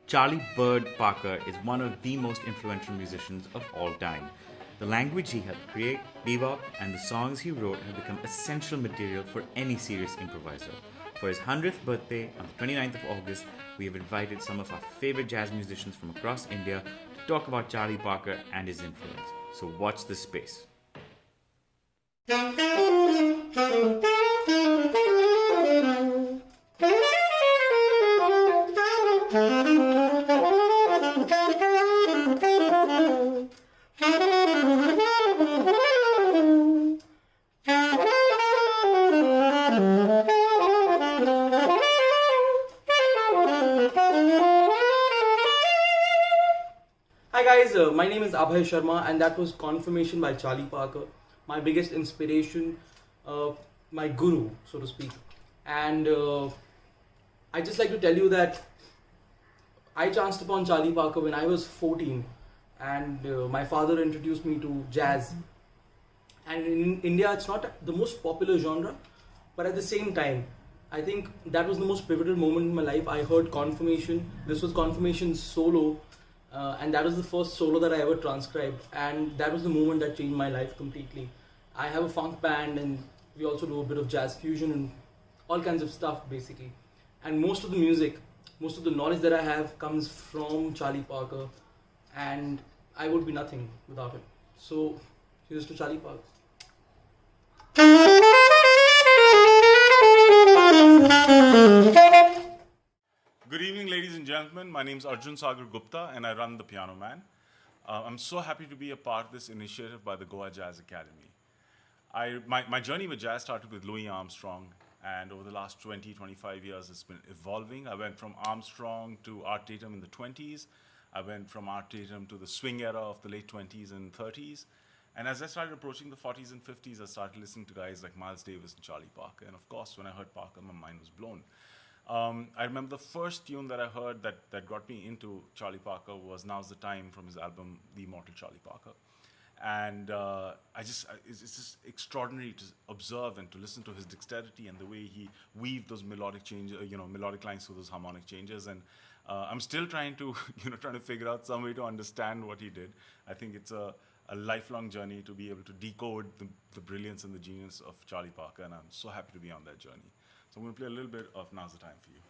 Charlie Bird Parker is one of the most influential musicians of all time. The language he helped create, bebop, and the songs he wrote have become essential material for any serious improviser. For his 100th birthday on the 29th of August, we have invited some of our favorite jazz musicians from across India to talk about Charlie Parker and his influence. So watch this space. Hi guys, my name is Abhay Sharma and that was Confirmation by Charlie Parker. My biggest inspiration, my guru, so to speak. And I just like to tell you that I chanced upon Charlie Parker when I was 14 and my father introduced me to jazz. And in India it's not the most popular genre, but at the same time, I think that was the most pivotal moment in my life. I heard Confirmation, this was Confirmation's solo. And that was the first solo that I ever transcribed, and that was the moment that changed my life completely. I have a funk band and we also do a bit of jazz fusion and all kinds of stuff basically. And most of the music, most of the knowledge that I have comes from Charlie Parker, and I would be nothing without him. So here's to Charlie Parker. Good evening, ladies and gentlemen. My name is Arjun Gupta and I run The Piano Man. I'm so happy to be a part of this initiative by the Goa Jazz Academy. My journey with jazz started with Louis Armstrong, and over the last 20-25 years it's been evolving. I went from Armstrong to Art Tatum in the 20s. I went from Art Tatum to the swing era of the late 20s and 30s. And as I started approaching the 40s and 50s, I started listening to guys like Miles Davis and Charlie Parker. And of course, when I heard Parker, my mind was blown. I remember the first tune that I heard that got me into Charlie Parker was Now's the Time from his album, The Immortal Charlie Parker. And it's just extraordinary to observe and to listen to his dexterity and the way he weaved those melodic changes, melodic lines through those harmonic changes. And I'm still trying to, trying to figure out some way to understand what he did. I think it's a lifelong journey to be able to decode the brilliance and the genius of Charlie Parker, and I'm so happy to be on that journey. So I'm going to play a little bit of Now's the Time for you.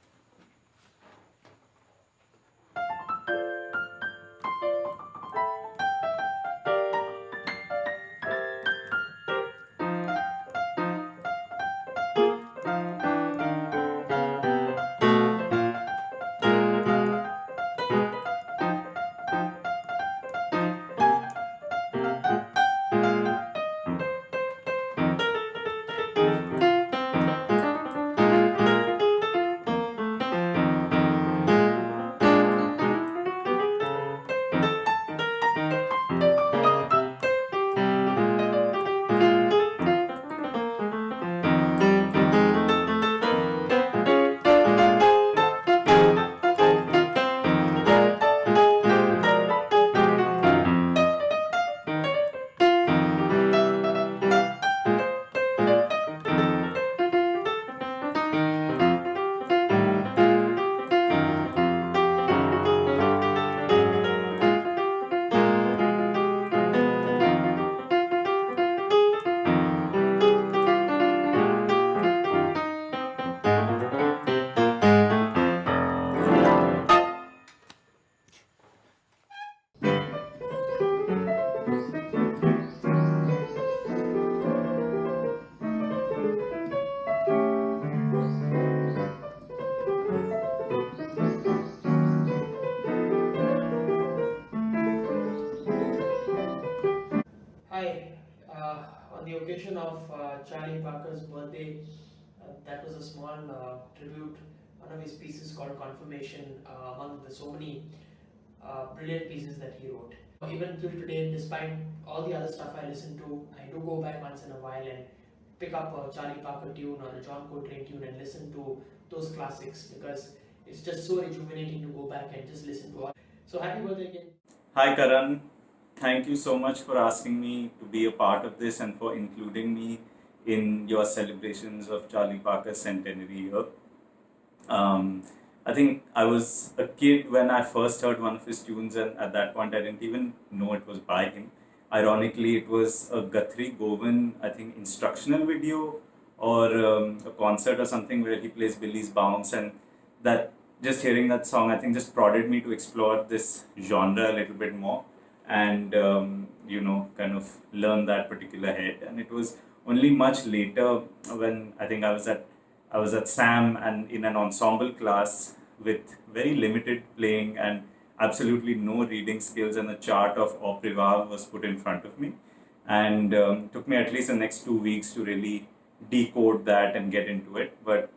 Hi, on the occasion of Charlie Parker's birthday, that was a small tribute, one of his pieces called Confirmation, among the so many brilliant pieces that he wrote. Even till today, despite all the other stuff I listen to, I do go back once in a while and pick up a Charlie Parker tune or a John Coltrane tune and listen to those classics, because it's just so rejuvenating to go back and just listen to all. So happy birthday again. Hi Karan, thank you so much for asking me to be a part of this and for including me in your celebrations of Charlie Parker's centenary year. I think I was a kid when I first heard one of his tunes, and at that point I didn't even know it was by him. Ironically, it was a Guthrie Govan, I think, instructional video or a concert or something where he plays Billy's Bounce, and that just hearing that song, I think, just prodded me to explore this genre a little bit more and kind of learn that particular head. And it was only much later when I think I was at Sam and in an ensemble class with very limited playing and absolutely no reading skills, and a chart of Au Revoir was put in front of me, and took me at least the next 2 weeks to really decode that and get into it. But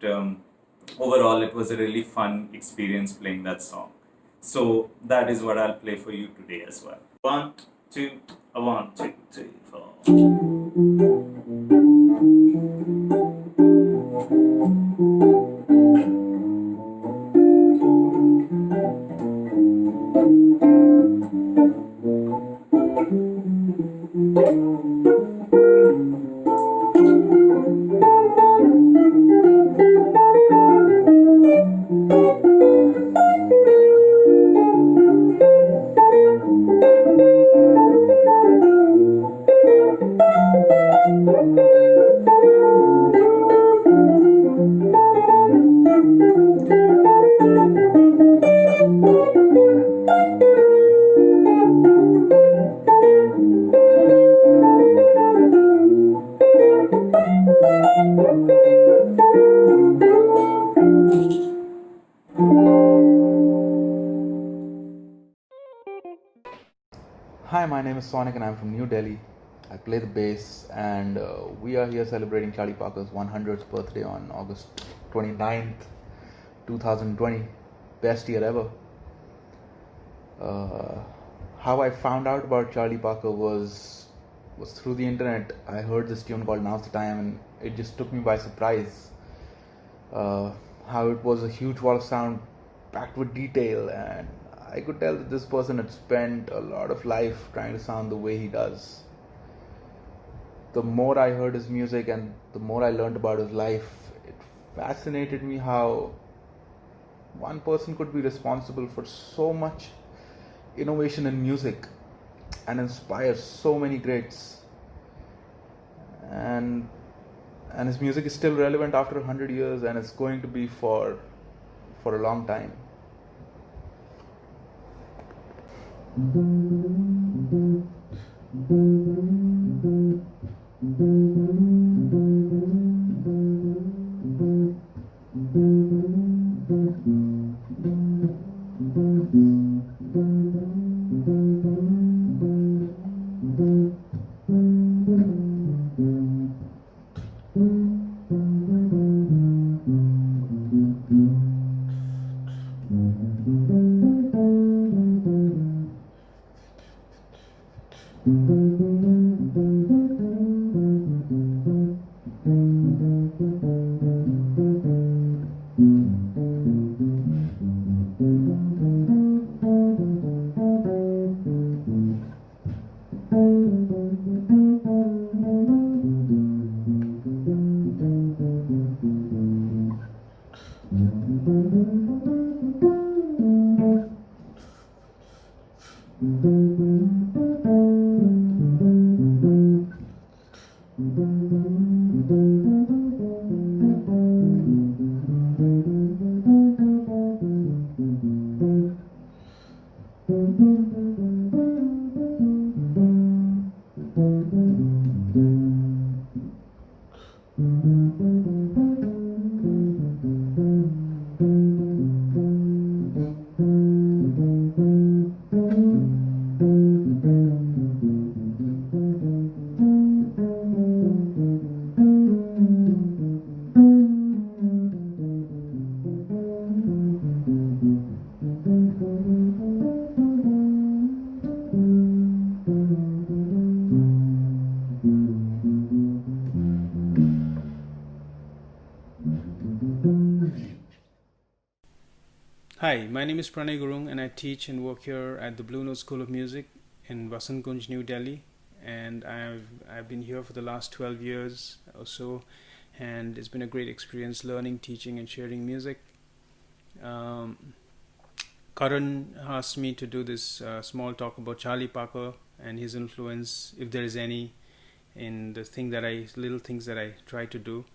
overall, it was a really fun experience playing that song. So that is what I'll play for you today as well. One, two, one, two, three, four. Hi, my name is Sonic and I'm from New Delhi. I play the bass, and we are here celebrating Charlie Parker's 100th birthday on August 29th, 2020. Best year ever. How I found out about Charlie Parker was through the internet. I heard this tune called Now's the Time, and it just took me by surprise. How it was a huge wall of sound packed with detail, and I could tell that this person had spent a lot of life trying to sound the way he does. The more I heard his music and the more I learned about his life, it fascinated me how one person could be responsible for so much innovation in music and inspire so many greats. And his music is still relevant after 100 years, and it's going to be for a long time. Hi, my name is Pranai Gurung and I teach and work here at the Blue Note School of Music in Vasant Kunj, New Delhi. And I've been here for the last 12 years or so, and it's been a great experience learning, teaching and sharing music. Karan asked me to do this small talk about Charlie Parker and his influence, if there is any, in the little things that I try to do.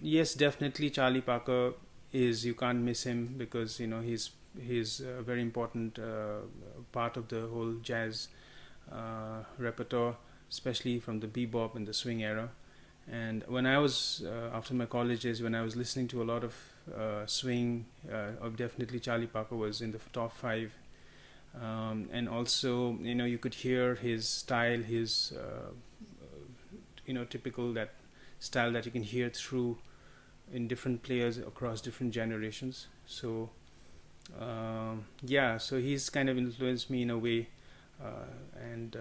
Yes, definitely Charlie Parker you can't miss him, because he's a very important part of the whole jazz repertoire, especially from the bebop and the swing era. And when I was after my college days, when I was listening to a lot of swing, definitely Charlie Parker was in the top 5. And also, you could hear his style, his typical that style that you can hear through in different players across different generations. So so he's kind of influenced me in a way, and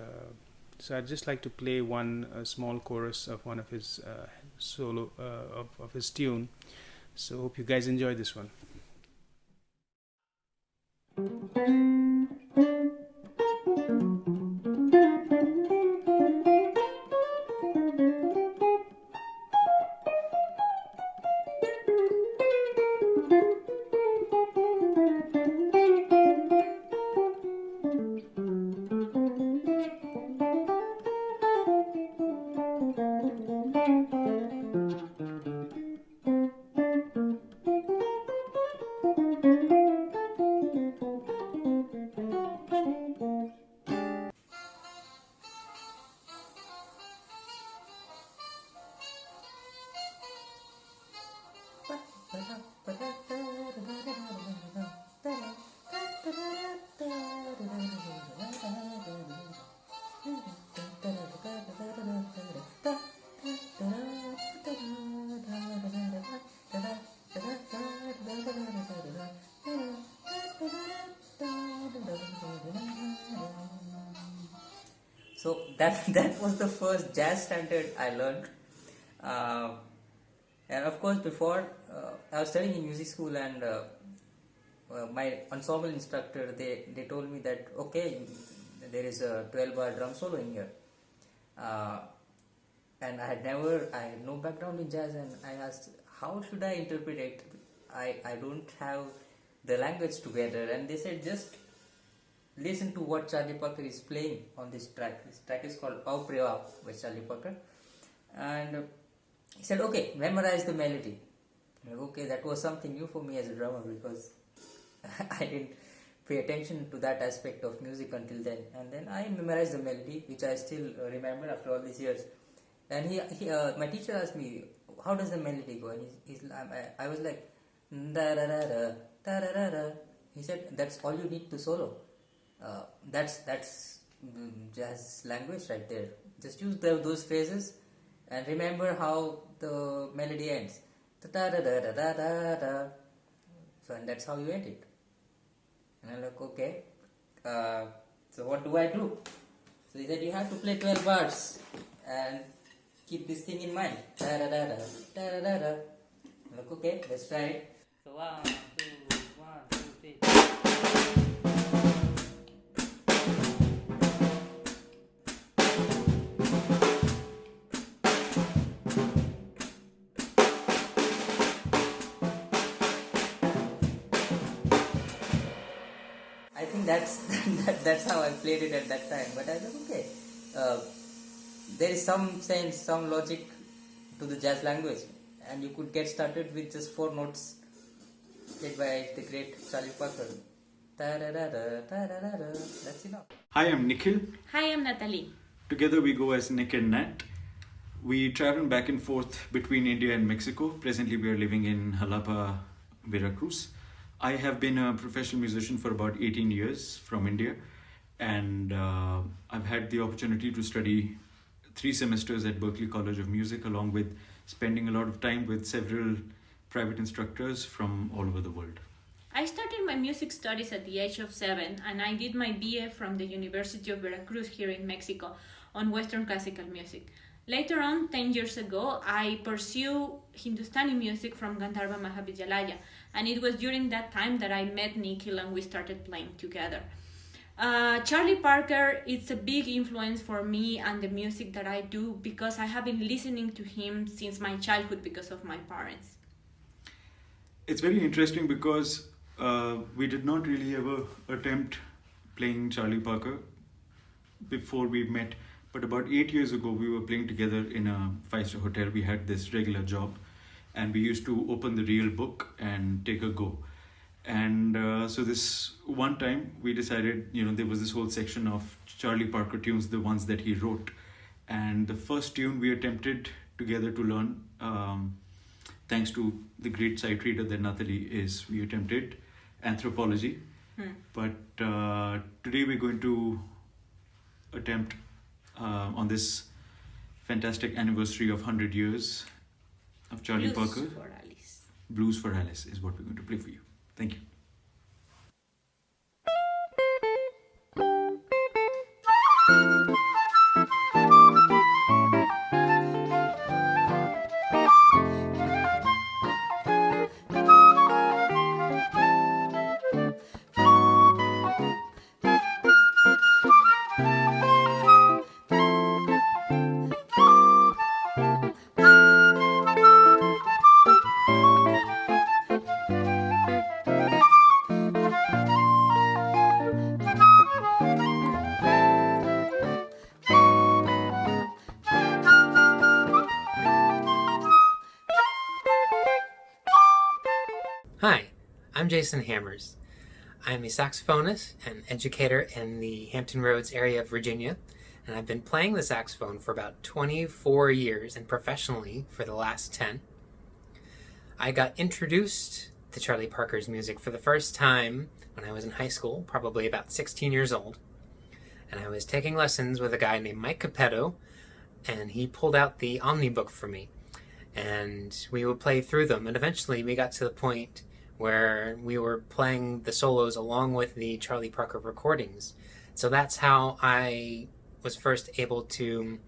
so I'd just like to play one small chorus of one of his solo of his tune. So hope you guys enjoy this one. So that was the first jazz standard I learned, and of course before I was studying in music school, and my ensemble instructor they told me that okay, there is a 12-bar drum solo in here, and I had no background in jazz, and I asked how should I interpret it. I don't have the language together, and they said just listen to what Charlie Parker is playing on this track. This track is called Pau Preva by Charlie Parker. And he said, okay, memorize the melody. Okay, that was something new for me as a drummer, because I didn't pay attention to that aspect of music until then. And then I memorized the melody, which I still remember after all these years. And my teacher asked me, how does the melody go? And I was like, da da da da da da da. He said, that's all you need to solo. That's jazz language right there. Just use those phrases and remember how the melody ends. Da da da da da da da. So, and that's how you end it. And I'm like, okay. So what do I do? So he said you have to play 12 bars and keep this thing in mind. Da da da da da da da da. I'm like, okay, let's try it. So 1, 2, 3. That's how I played it at that time. But I thought, okay, there is some sense, some logic to the jazz language, and you could get started with just 4 notes played by the great Charlie Parker. That's enough. Hi, I'm Nikhil. Hi, I'm Natalie. Together we go as Nik Nat. We travel back and forth between India and Mexico. Presently we are living in Jalapa, Veracruz. I have been a professional musician for about 18 years from India, and I've had the opportunity to study 3 semesters at Berklee College of Music, along with spending a lot of time with several private instructors from all over the world. I started my music studies at the age of 7, and I did my BA from the University of Veracruz here in Mexico on Western classical music. Later on, 10 years ago, I pursued Hindustani music from Gandharva Mahavidyalaya, and it was during that time that I met Nikhil and we started playing together. Charlie Parker is a big influence for me and the music that I do, because I have been listening to him since my childhood because of my parents. It's very interesting because we did not really ever attempt playing Charlie Parker before we met. But about 8 years ago, we were playing together in a five-star hotel. We had this regular job, and we used to open the real book and take a go. And so this one time, we decided, there was this whole section of Charlie Parker tunes, the ones that he wrote. And the first tune we attempted together to learn, thanks to the great sight reader that Nathalie is, we attempted Anthropology. But today we're going to attempt on this fantastic anniversary of 100 years of Charlie Parker. Blues for Alice. Blues for Alice is what we're going to play for you. Thank you. Hi, I'm Jason Hammers. I'm a saxophonist and educator in the Hampton Roads area of Virginia, and I've been playing the saxophone for about 24 years and professionally for the last 10. I got introduced to Charlie Parker's music for the first time when I was in high school, probably about 16 years old, and I was taking lessons with a guy named Mike Capetto, and he pulled out the Omnibook for me, and we would play through them, and eventually we got to the point where we were playing the solos along with the Charlie Parker recordings. So that's how I was first able to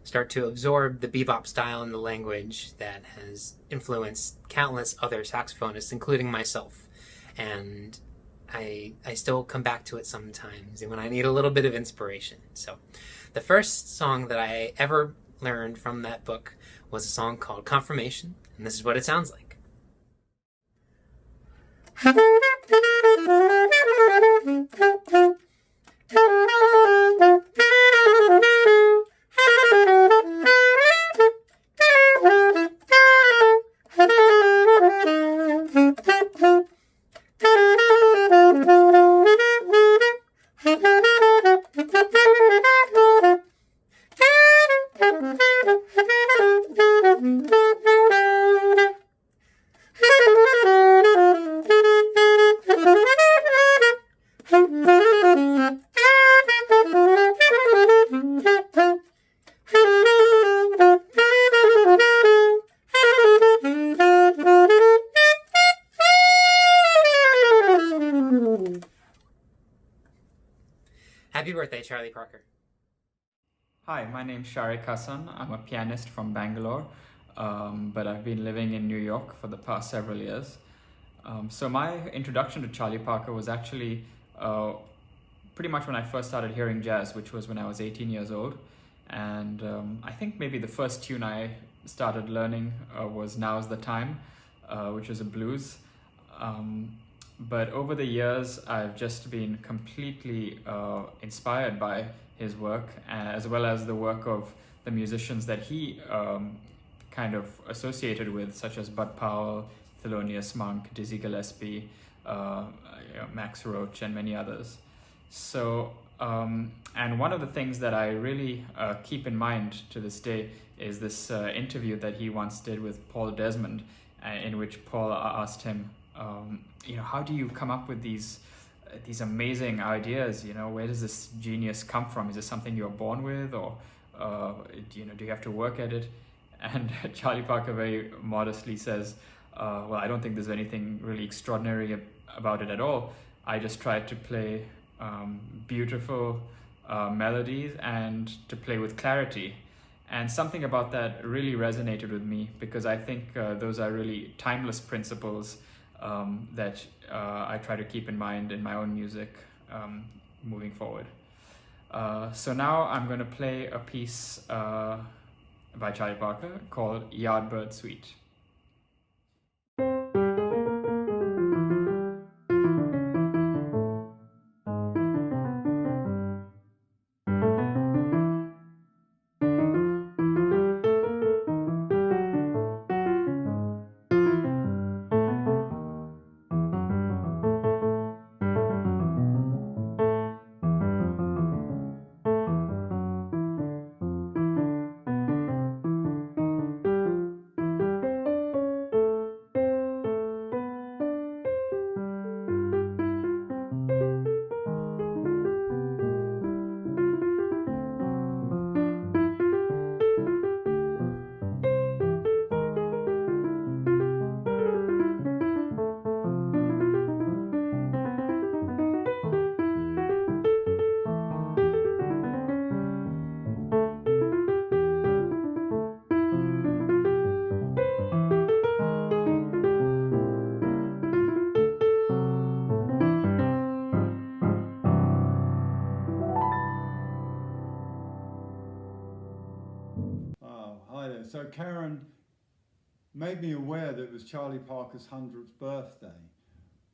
start to absorb the bebop style and the language that has influenced countless other saxophonists, including myself. And I still come back to it sometimes when I need a little bit of inspiration. So the first song that I ever learned from that book was a song called Confirmation, and this is what it sounds like. Happy birthday, Charlie Parker. Hi, my name's Sharik Hasan. I'm a pianist from Bangalore, but I've been living in New York for the past several years. So my introduction to Charlie Parker was actually pretty much when I first started hearing jazz, which was when I was 18 years old. And I think maybe the first tune I started learning was Now's the Time, which was a blues. But over the years, I've just been completely inspired by his work, as well as the work of the musicians that he kind of associated with, such as Bud Powell, Thelonious Monk, Dizzy Gillespie, Max Roach, and many others. So, and one of the things that I really keep in mind to this day is this interview that he once did with Paul Desmond, in which Paul asked him, how do you come up with these amazing ideas? Where does this genius come from? Is this something you're born with, or do you have to work at it? And Charlie Parker very modestly says, well, I don't think there's anything really extraordinary about it at all. I just try to play beautiful melodies and to play with clarity. And something about that really resonated with me, because I think those are really timeless principles that I try to keep in mind in my own music moving forward. So now I'm going to play a piece by Charlie Parker called Yardbird Suite. made me aware that it was Charlie Parker's 100th birthday.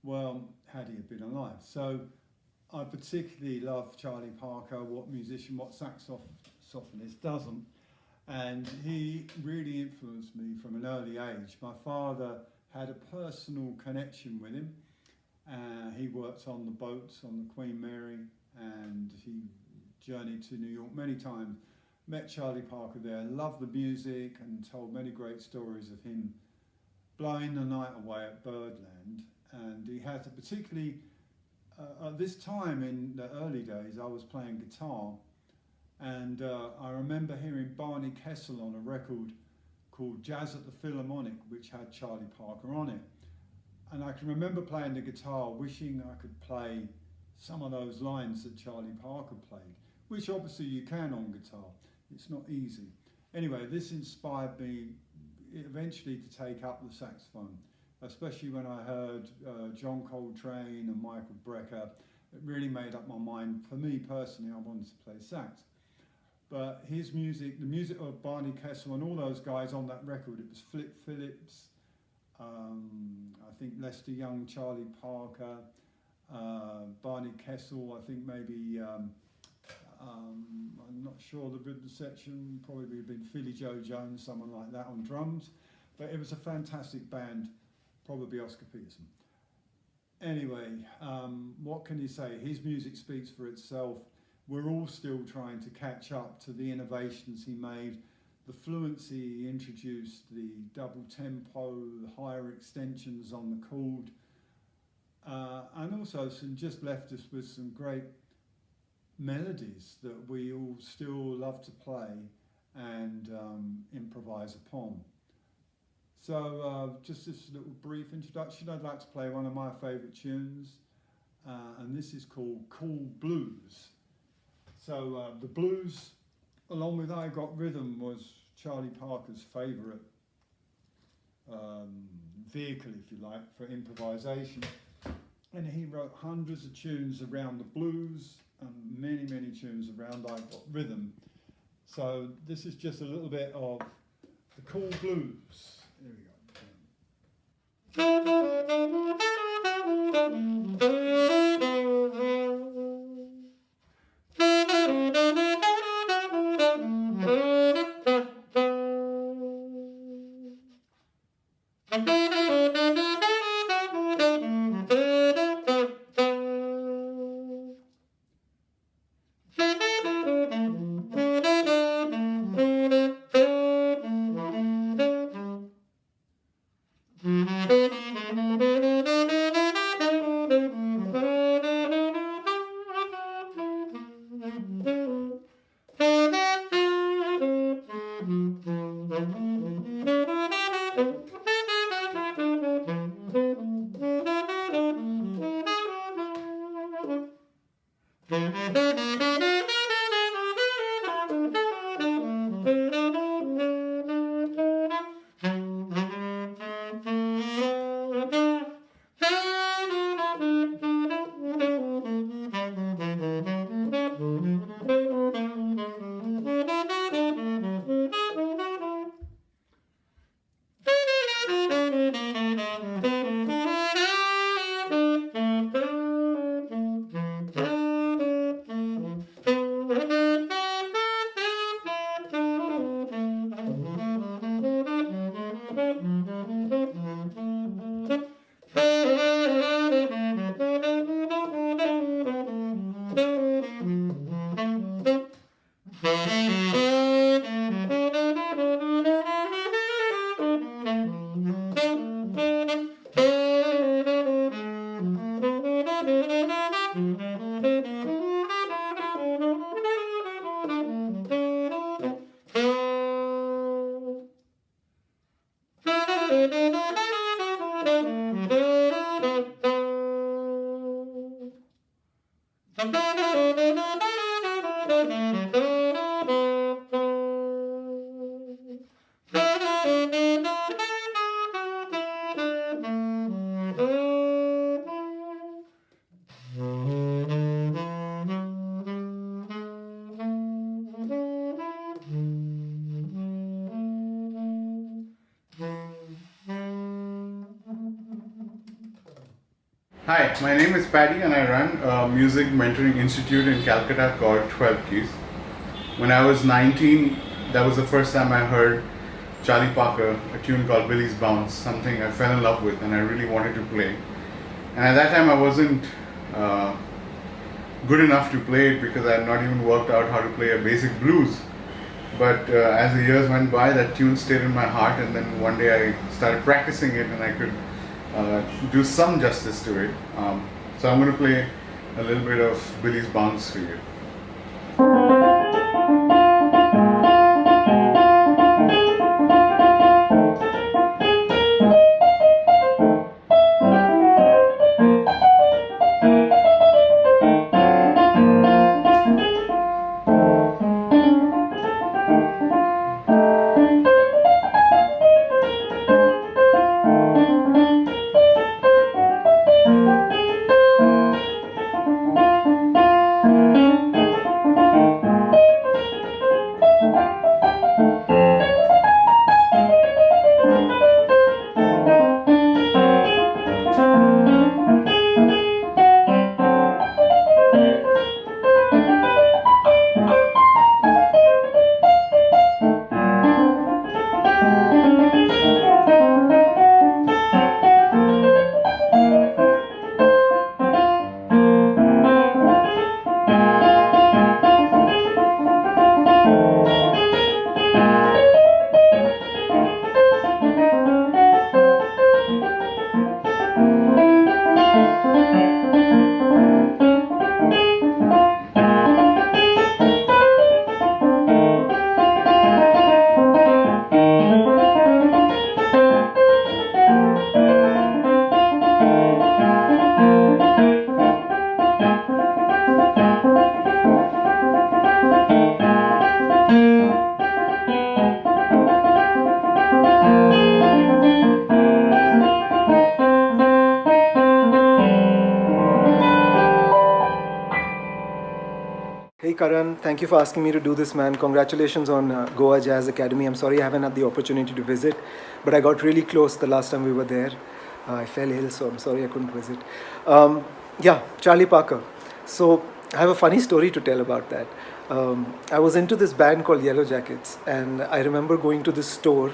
Well, had he have been alive. So I particularly love Charlie Parker, what musician, what saxophonist doesn't. And he really influenced me from an early age. My father had a personal connection with him. He worked on the boats on the Queen Mary, and he journeyed to New York many times. Met Charlie Parker there, loved the music, and told many great stories of him blowing the night away at Birdland. And he had to particularly, at this time in the early days, I was playing guitar, and I remember hearing Barney Kessel on a record called Jazz at the Philharmonic, which had Charlie Parker on it. And I can remember playing the guitar, wishing I could play some of those lines that Charlie Parker played, which obviously you can on guitar. It's not easy. Anyway, this inspired me eventually to take up the saxophone, especially when I heard John Coltrane and Michael Brecker. It really made up my mind. For me personally, I wanted to play sax. But his music, the music of Barney Kessel and all those guys on that record, it was Flip Phillips, I think Lester Young, Charlie Parker, Barney Kessel, I think maybe, I'm not sure the rhythm section, probably would have been Philly Joe Jones, someone like that on drums. But it was a fantastic band, probably Oscar Peterson. Anyway, what can you say? His music speaks for itself. We're all still trying to catch up to the innovations he made, the fluency he introduced, the double tempo, the higher extensions on the chord, and also just left us with some great melodies that we all still love to play and improvise upon. So just this little brief introduction, I'd like to play one of my favourite tunes, and this is called Cool Blues. So the blues, along with I Got Rhythm, was Charlie Parker's favourite vehicle, if you like, for improvisation. And he wrote hundreds of tunes around the blues and many, many tunes around I Got Rhythm. So this is just a little bit of the Cool Blues. Here we go. Hi, my name is Paddy and I run a music mentoring institute in Calcutta called 12 Keys. When I was 19, that was the first time I heard Charlie Parker, a tune called Billy's Bounce, something I fell in love with and I really wanted to play. And at that time I wasn't good enough to play it because I had not even worked out how to play a basic blues. But as the years went by, that tune stayed in my heart, and then one day I started practicing it and I could do some justice to it. So I'm going to play a little bit of Billy's Bounce for you. Karan, thank you for asking me to do this, man. Congratulations on Goa Jazz Academy. I'm sorry I haven't had the opportunity to visit, but I got really close the last time we were there. I fell ill, so I'm sorry I couldn't visit. Yeah, Charlie Parker. So I have a funny story to tell about that. I was into this band called Yellow Jackets, and I remember going to this store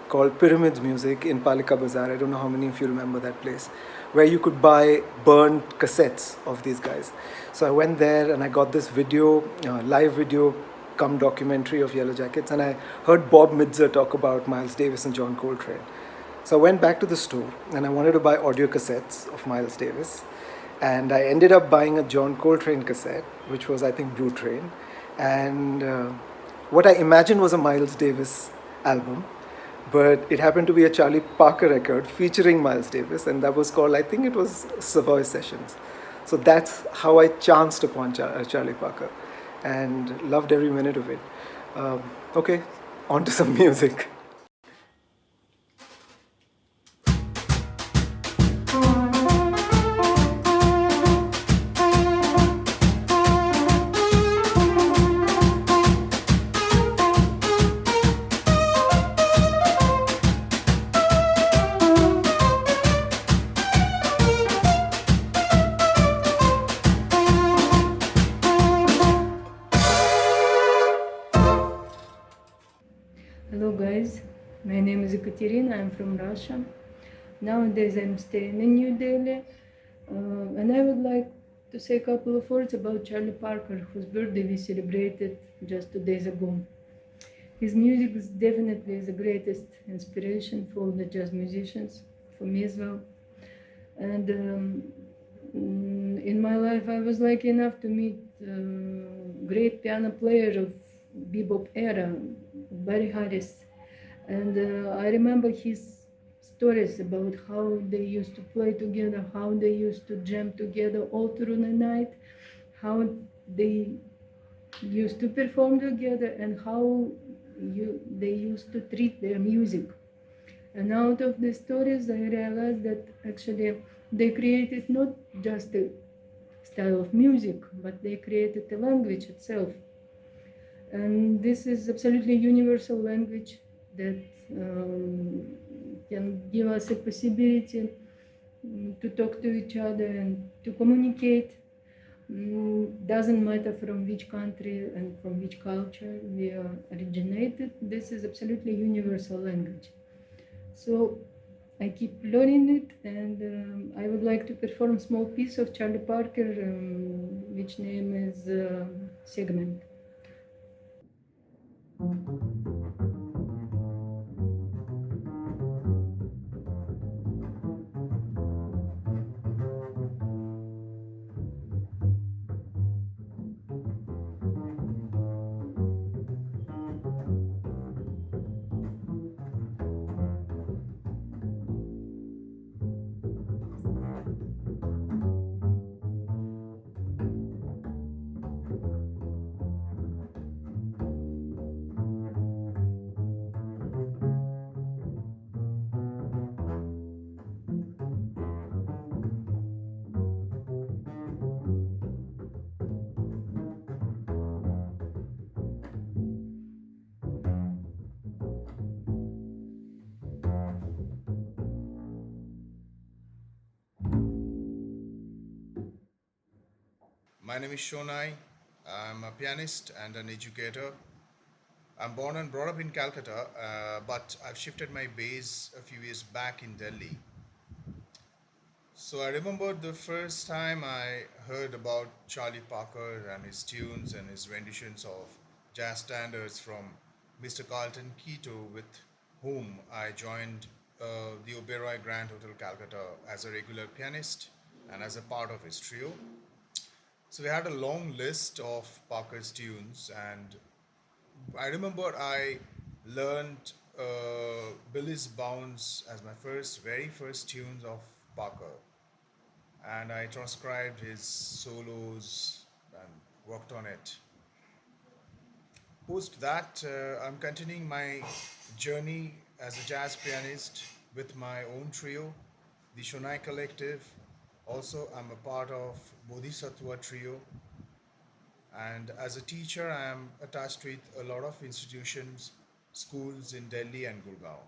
called Pyramids Music in Palika Bazaar. I don't know how many of you remember that place, where you could buy burned cassettes of these guys. So I went there and I got this video, live video come documentary of Yellow Jackets, and I heard Bob Midzer talk about Miles Davis and John Coltrane. So I went back to the store and I wanted to buy audio cassettes of Miles Davis, and I ended up buying a John Coltrane cassette, which was, I think, Blue Train, and what I imagined was a Miles Davis album, but it happened to be a Charlie Parker record featuring Miles Davis, and that was called, I think it was Savoy Sessions. So that's how I chanced upon Charlie Parker and loved every minute of it. Okay, on to some music. Hello guys, my name is Ekaterina, I'm from Russia. Nowadays I'm staying in New Delhi, and I would like to say a couple of words about Charlie Parker, whose birthday we celebrated just 2 days ago. His music is definitely the greatest inspiration for the jazz musicians, for me as well. And in my life I was lucky enough to meet great piano player of bebop era, Barry Harris, and I remember his stories about how they used to play together, how they used to jam together all through the night, how they used to perform together, and how they used to treat their music. And out of the stories I realized that actually they created not just a style of music, but they created a language itself. And this is absolutely universal language that can give us a possibility to talk to each other and to communicate. Doesn't matter from which country and from which culture we are originated. This is absolutely universal language. So I keep learning it, and I would like to perform a small piece of Charlie Parker, which name is Segment. My name is Shonai. I'm a pianist and an educator. I'm born and brought up in Calcutta, but I've shifted my base a few years back in Delhi. So I remember the first time I heard about Charlie Parker and his tunes and his renditions of jazz standards from Mr. Carlton Keto, with whom I joined the Oberoi Grand Hotel Calcutta as a regular pianist and as a part of his trio. So we had a long list of Parker's tunes, and I remember I learned Billy's Bounce as my very first tunes of Parker, and I transcribed his solos and worked on it. Post that, I'm continuing my journey as a jazz pianist with my own trio, the Shonai Collective. Also, I'm a part of Bodhisattva Trio, and as a teacher, I am attached with a lot of institutions, schools in Delhi and Gurgaon.